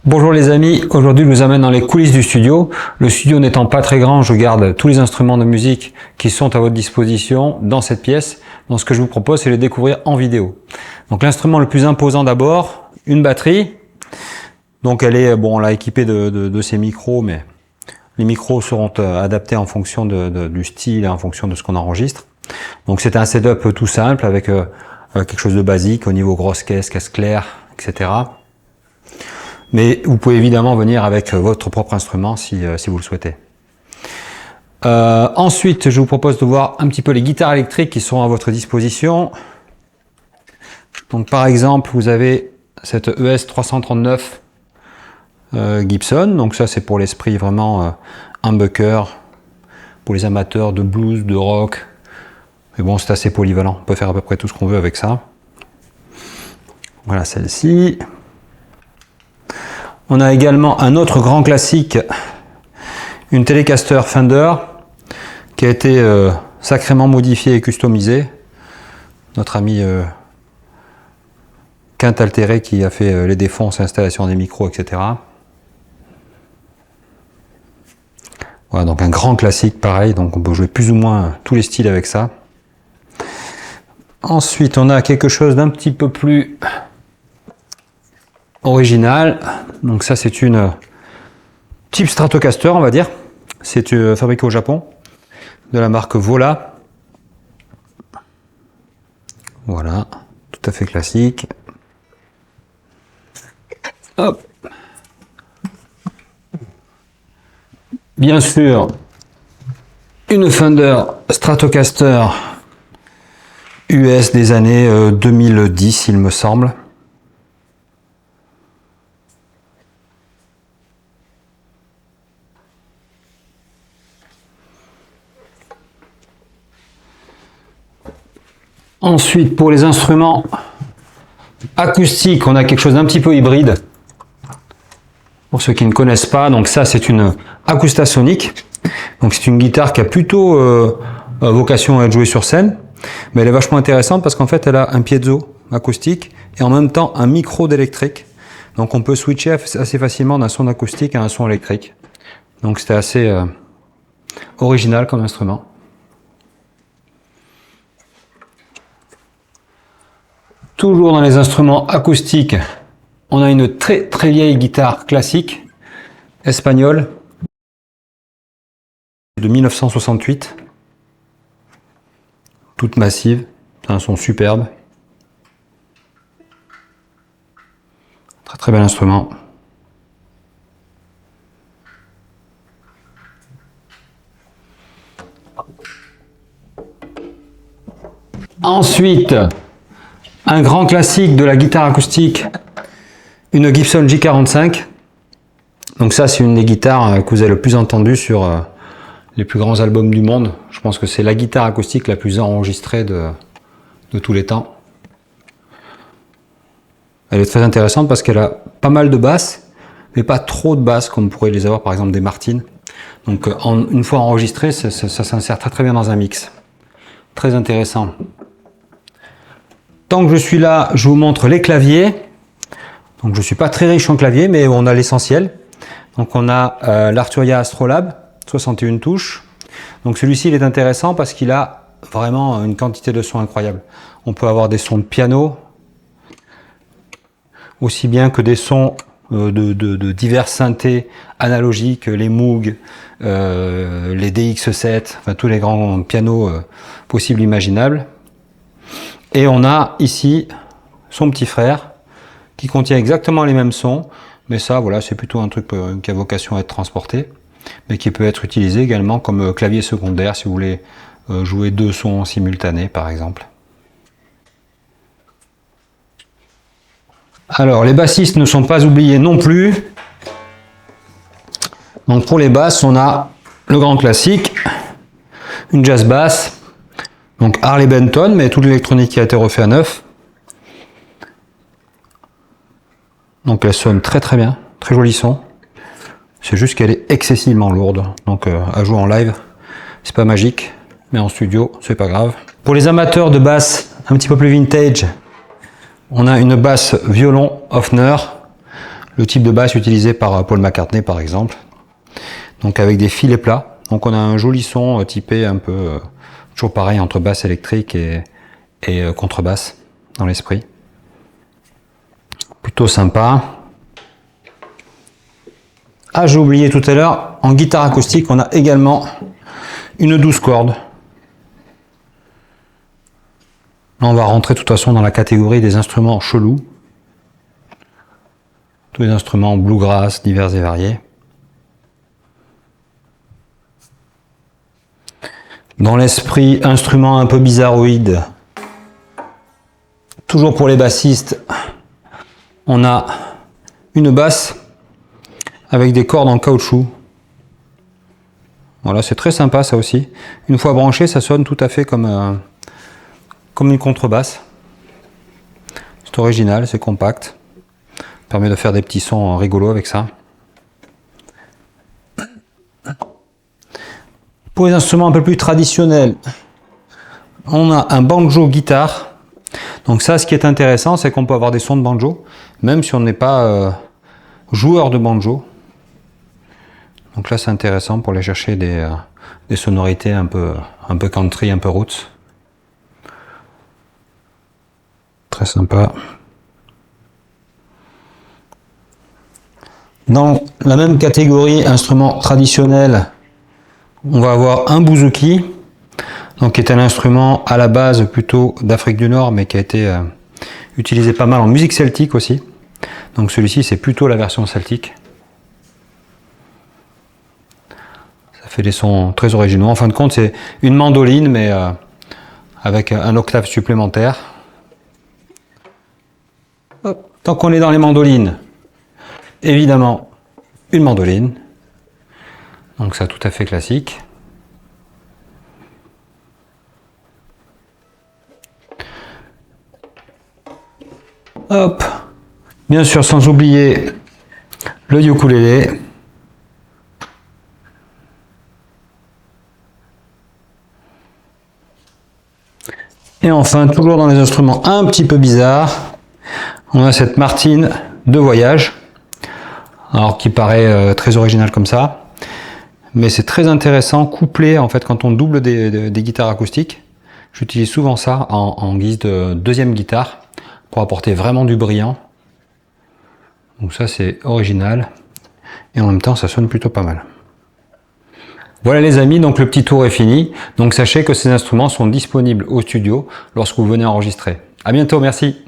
Bonjour les amis, aujourd'hui je vous amène dans les coulisses du studio. Le studio n'étant pas très grand, je garde tous les instruments de musique qui sont à votre disposition dans cette pièce. Donc ce que je vous propose, c'est de les découvrir en vidéo. Donc l'instrument le plus imposant d'abord, une batterie. Donc elle est, bon, on l'a équipée de ces micros, mais les micros seront adaptés en fonction du style et en fonction de ce qu'on enregistre. Donc c'est un setup tout simple avec quelque chose de basique au niveau grosse caisse claire, etc. Mais vous pouvez évidemment venir avec votre propre instrument si vous le souhaitez. Ensuite, je vous propose de voir un petit peu les guitares électriques qui sont à votre disposition. Donc par exemple, vous avez cette ES 339 Gibson. Donc ça, c'est pour l'esprit vraiment humbucker, pour les amateurs de blues, de rock. Mais bon, c'est assez polyvalent. On peut faire à peu près tout ce qu'on veut avec ça. Voilà celle-ci. On a également un autre grand classique, une Telecaster Fender, qui a été sacrément modifiée et customisée. Notre ami Quint Altéré qui a fait les défonces, installation des micros, etc. Voilà, donc un grand classique pareil, donc on peut jouer plus ou moins tous les styles avec ça. Ensuite, on a quelque chose d'un petit peu plus original. Donc ça, c'est une type Stratocaster, on va dire. C'est fabriqué au Japon, de la marque Vola. Voilà, tout à fait classique. Hop. Bien sûr, une Fender Stratocaster US des années 2010, il me semble. Ensuite, pour les instruments acoustiques, on a quelque chose d'un petit peu hybride. Pour ceux qui ne connaissent pas, donc ça c'est une Acoustasonic. Donc c'est une guitare qui a plutôt vocation à être jouée sur scène, mais elle est vachement intéressante parce qu'en fait elle a un piezo acoustique et en même temps un micro d'électrique. Donc on peut switcher assez facilement d'un son acoustique à un son électrique. Donc c'était assez original comme instrument. Toujours dans les instruments acoustiques, on a une très vieille guitare classique espagnole de 1968, toute massive, c'est un son superbe, très bel instrument. Ensuite, un grand classique de la guitare acoustique, une Gibson J45. Donc ça, c'est une des guitares que vous avez le plus entendu sur les plus grands albums du monde. Je pense que c'est la guitare acoustique la plus enregistrée de tous les temps. Elle est très intéressante parce qu'elle a pas mal de basses, mais pas trop de basses comme pourrait les avoir par exemple des Martin. Donc une fois enregistré, ça s'insère très bien dans un mix. Très intéressant. Tant que je suis là, je vous montre les claviers. Donc je ne suis pas très riche en clavier, mais on a l'essentiel. Donc on a l'Arturia Astrolabe, 61 touches. Donc celui-ci il est intéressant parce qu'il a vraiment une quantité de sons incroyable. On peut avoir des sons de piano, aussi bien que des sons de divers synthés analogiques, les Moog, les DX7, enfin tous les grands pianos possibles imaginables. Et on a ici son petit frère qui contient exactement les mêmes sons, mais ça voilà, c'est plutôt un truc qui a vocation à être transporté, mais qui peut être utilisé également comme clavier secondaire si vous voulez jouer deux sons simultanés par exemple. Alors les bassistes ne sont pas oubliés non plus. Donc pour les basses, on a le grand classique, une jazz bass. Donc Harley Benton, mais toute l'électronique qui a été refait à neuf. Donc elle sonne très bien, très joli son. C'est juste qu'elle est excessivement lourde. Donc à jouer en live, c'est pas magique, mais en studio, c'est pas grave. Pour les amateurs de basse un petit peu plus vintage, on a une basse violon Hofner, le type de basse utilisé par Paul McCartney par exemple. Donc avec des filets plats. Donc on a un joli son typé un peu, toujours pareil entre basse électrique et contrebasse dans l'esprit. Plutôt sympa. Ah, j'ai oublié tout à l'heure, en guitare acoustique, on a également une 12 cordes. Là, on va rentrer de toute façon dans la catégorie des instruments chelous. Tous les instruments bluegrass, divers et variés. Dans l'esprit, instrument un peu bizarroïde. Toujours pour les bassistes, on a une basse avec des cordes en caoutchouc. Voilà, c'est très sympa ça aussi. Une fois branché, ça sonne tout à fait comme une contrebasse. C'est original, c'est compact. Ça permet de faire des petits sons rigolos avec ça. Pour les instruments un peu plus traditionnels, on a un banjo guitare. Donc ça, ce qui est intéressant, c'est qu'on peut avoir des sons de banjo, même si on n'est pas joueur de banjo. Donc là, c'est intéressant pour aller chercher des sonorités un peu country, un peu roots. Très sympa. Dans la même catégorie, instrument traditionnel, on va avoir un bouzouki, donc qui est un instrument à la base plutôt d'Afrique du Nord, mais qui a été utilisé pas mal en musique celtique aussi. Donc celui-ci, c'est plutôt la version celtique. Ça fait des sons très originaux. En fin de compte, c'est une mandoline, mais avec un octave supplémentaire. Hop. Tant qu'on est dans les mandolines, évidemment, une mandoline. Donc ça, tout à fait classique. Hop. Bien sûr, sans oublier le ukulélé. Et enfin, toujours dans les instruments un petit peu bizarres, on a cette Martine de voyage. Alors qui paraît très original comme ça. Mais c'est très intéressant, couplé en fait quand on double des guitares acoustiques. J'utilise souvent ça en guise de deuxième guitare pour apporter vraiment du brillant. Donc ça c'est original et en même temps ça sonne plutôt pas mal. Voilà les amis, donc le petit tour est fini. Donc sachez que ces instruments sont disponibles au studio lorsque vous venez enregistrer. À bientôt, merci.